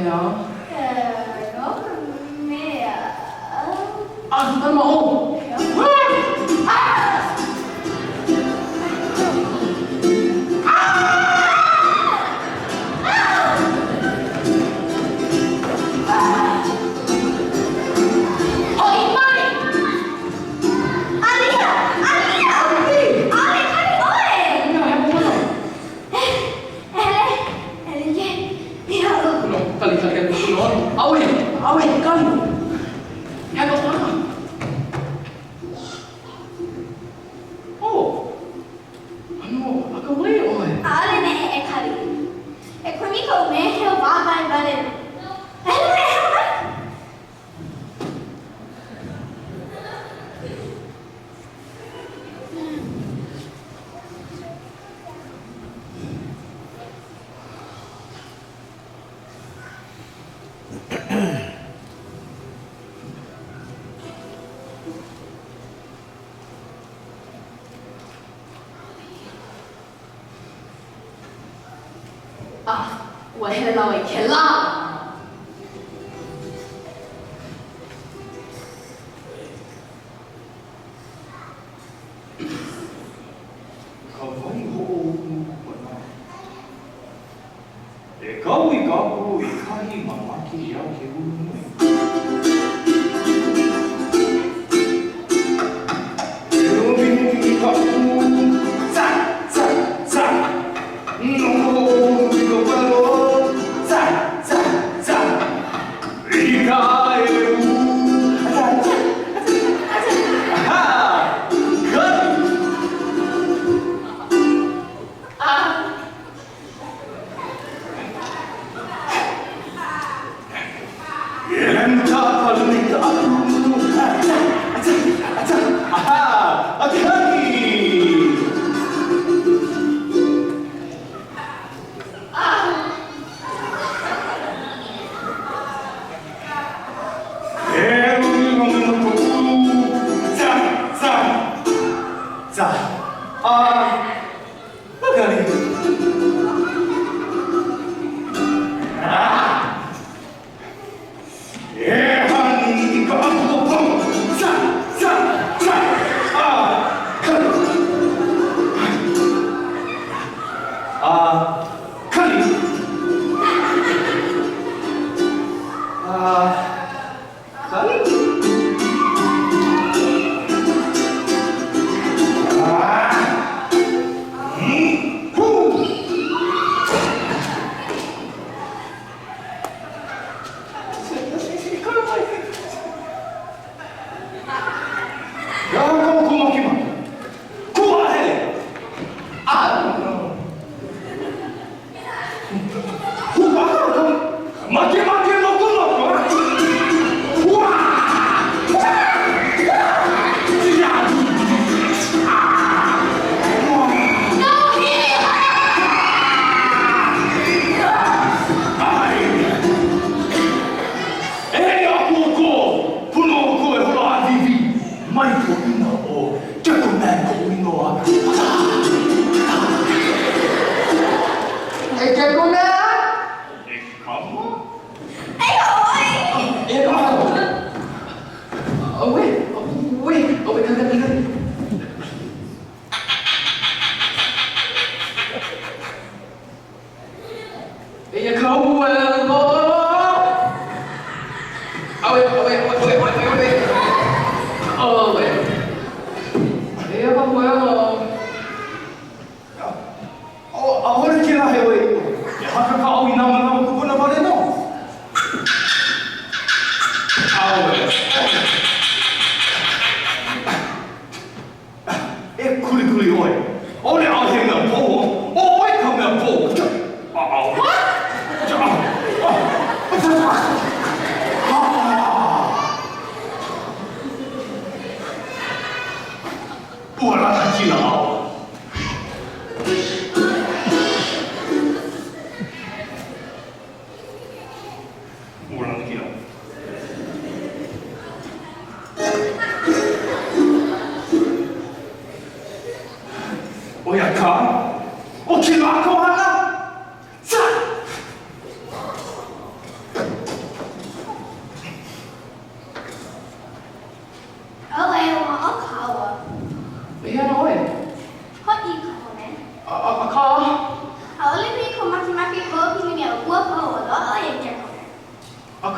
Ja. Nog mer. Antal Moʻo. Ja.我迄老会起啦。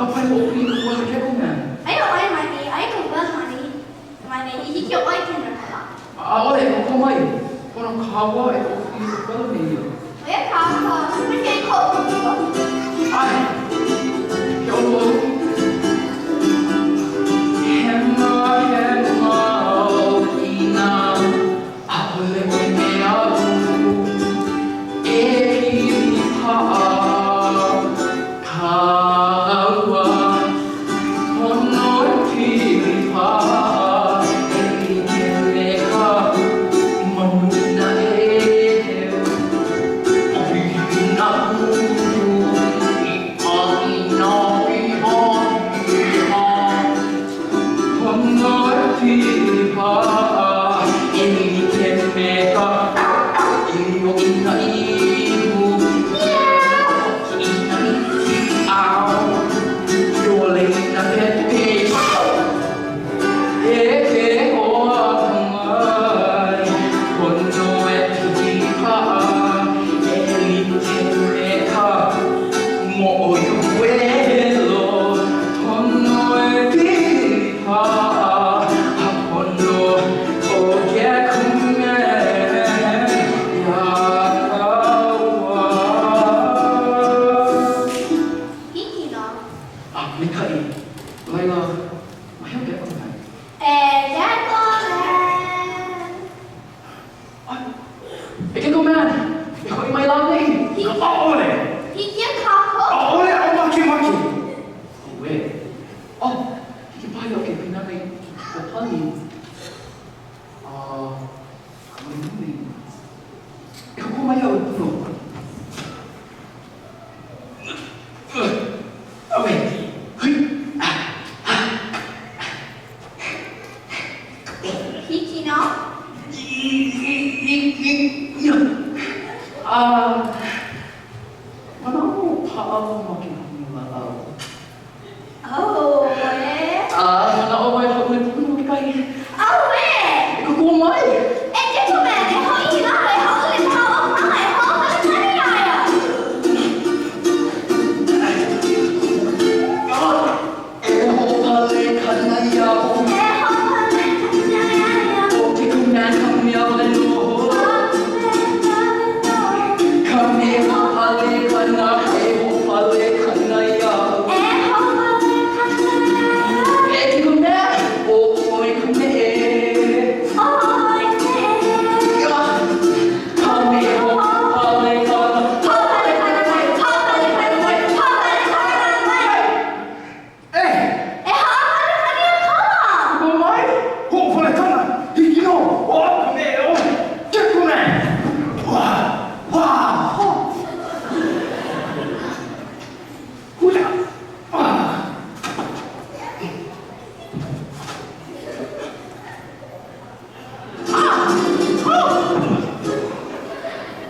kapal mo pinukuha ka ko man. Ayaw ay mani, ay kung ba mani hihikyo ay kinakala. Ole ko kumay. Kung kawa ay ko pinukuha niyo. Kaya kaka, hindi kayo ko. Ay. Yo. Hemma ina. Ole me abu. Ha. Kawa. Honor pilipa. Mo'o Huelo, tono e pipa, apono o keakume, yakawa. Keiki no. Mikai, Laila, mahal dia apa kan? Ikan komen, kau imai lagi. Oh, oleh. Keiki kako. Oh, oleh, oh maki. Weh, oh, kita bayar ke pinai petani. Kamu ini, kamu bayar dulu. Oke, Keiki no. Mana mau paham makin malau. Oh, eh. Mana awak yang boleh pun kai. Oh, eh. Ikut kumai. Gentlemen, ho ina hai ho le pa o mai ho ka tani ya. Ho pale kanaya. Oh, kita man kami awak lu. Kami ho pale kanaya. Ho pale kanaya. Kita man. Oh, kami. Kami ho pale kumai. Ho pale kana. Hilo. Oh, kami. Oh, kita man. Wah. Hula.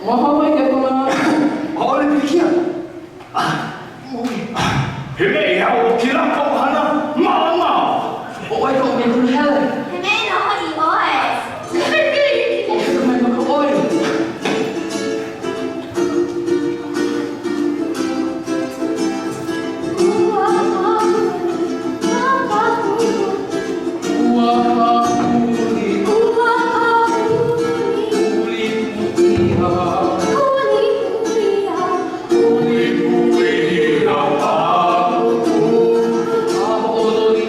Mahal ke mana? Oleh pikir, ini yang kira kau hana mama. Oh, ay kau main hal. Oh, kita main kau oi. Wah, uli Uli, ah, odori.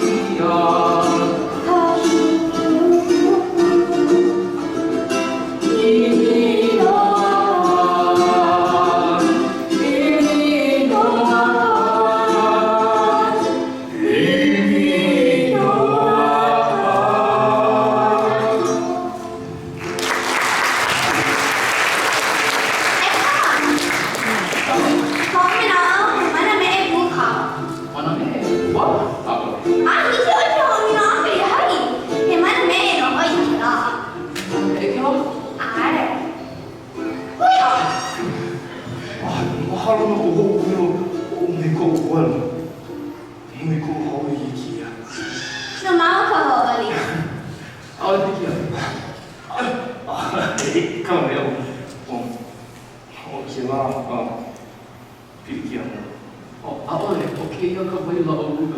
keika mai la o ulu.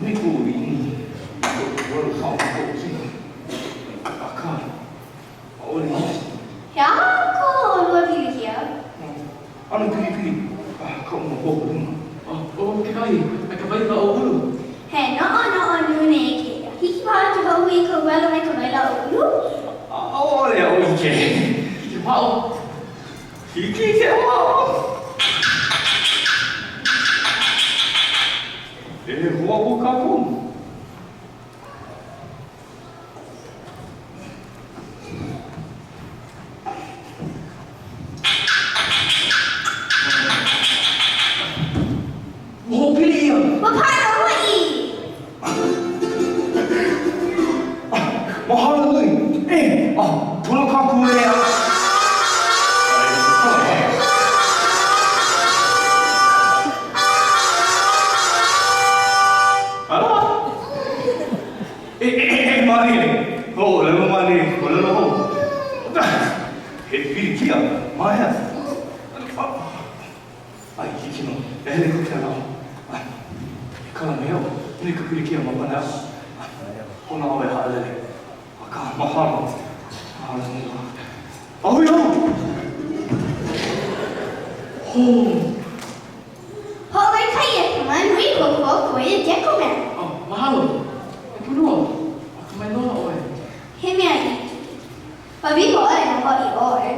Niku ini, wala kau kau sih. Akan, awal ini. Ya, kau luar biasa ya. Anu pilih, kau mau bawa rumah. Oh, kekai mai la o ulu. Hei, no nune ke. Hiki paa te hau I ka wela mai la ulu. Awal ya, oke. Hiki pao. Hiki siapa? Huwa buka pun. Mo pilih ya. Mapano mo I. Mahal ni. Tolong aku ya. Mari. Oh, lalu mari. Lalu. Pilih kia. Maya. Ai, hiki no. Helikopter na. Kalau meo, ni ka pilih kia mana? Kona awe hale. Aka mahal. Oh yo. Oh. Hoi kaya man ri ko I deko man. Oh, mahalo. Kedua. Aku main lola oi. Hemi I. Pabi ko ai no I oi.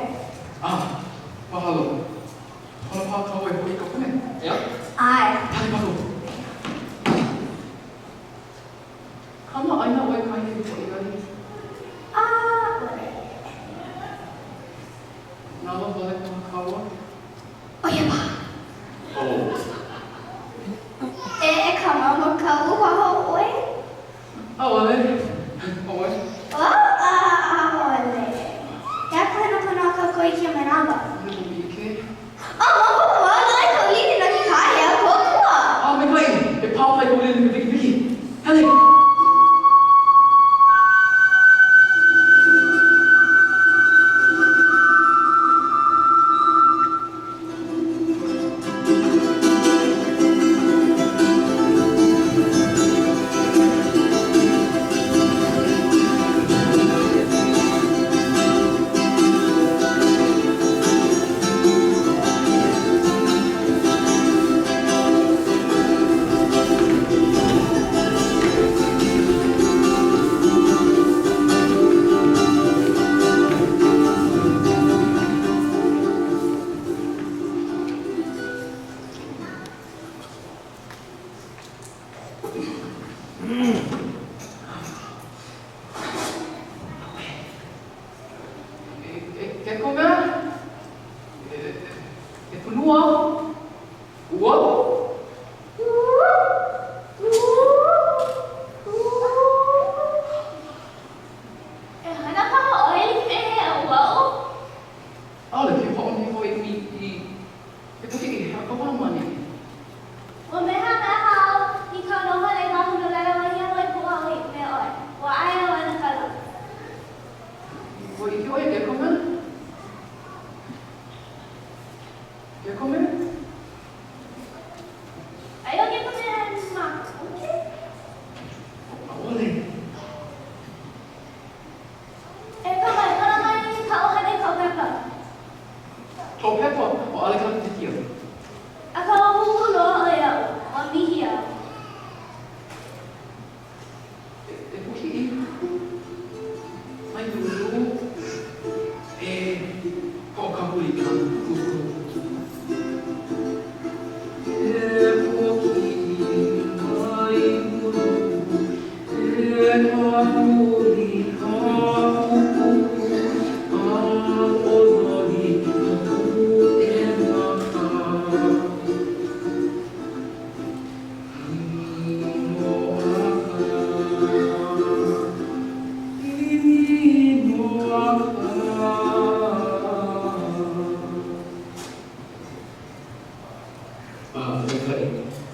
Mahalo. Kalau pa kau oi kau kau ya? Ai. Tali baru. Kamu aina oi kau ini kau Nama boleh kau? Oh ya pa. Oh. Kama mo kau wa oi. Awalnya. Ole. Ya kana ka koi kia manaba. Lebih ke? Wa lai ko lini na ki kaya ko ko.ไม่เคยไปพาไปดูเลยวิธีท่านเลย Quer comer? É pro Luan. Uou! Olha, que bom que foi e eu tô aqui, a copa não manda. Foi que oi, quer comer? Quer comer? Olha. Top pepper, olha que ela tem aqui. É porque mas dulu kok kamu ikan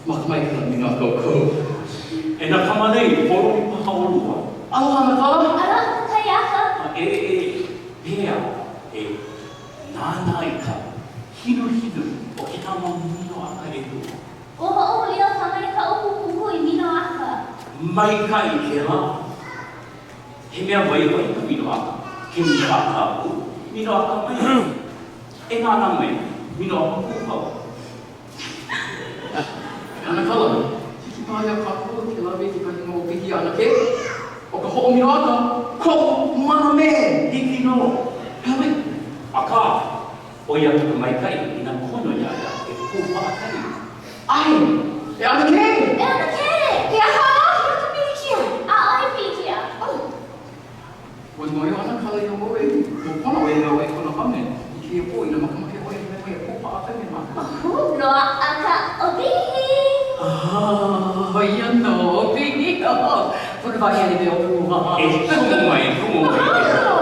Mak mai kan minga koko. Enak sama deh, follow di pahau luar. Allah Allah. Nana ika, Hilo Okinawa no akari mai kai ke la. He mea wai wai ka mino aka. He mino aka aku. Mino aka mai. E ngā nā mai. Mino aka kūpau. Ana kala, hiki pai a kākua ke lawe ki kahi ngō pihi ana ke. O ka ho'o mino aka, ko mana me. Hiki no. Hawe, Aka. O ia tuka mai kai. Ina kono ia ia. E kūpa akai. ai, e ana ke. E ana ke. Ke aha, hira ka pihikia. A ai pihikia. Oh. Wa noi o ana kala i o moe, mo pono e ngau e kono hame. I ke e po ina makamake o e me e kūpa akai me maka. Noa aka o pihi. Ah, ia no, pihi. Whakawai e me o pūha. E kumu mai.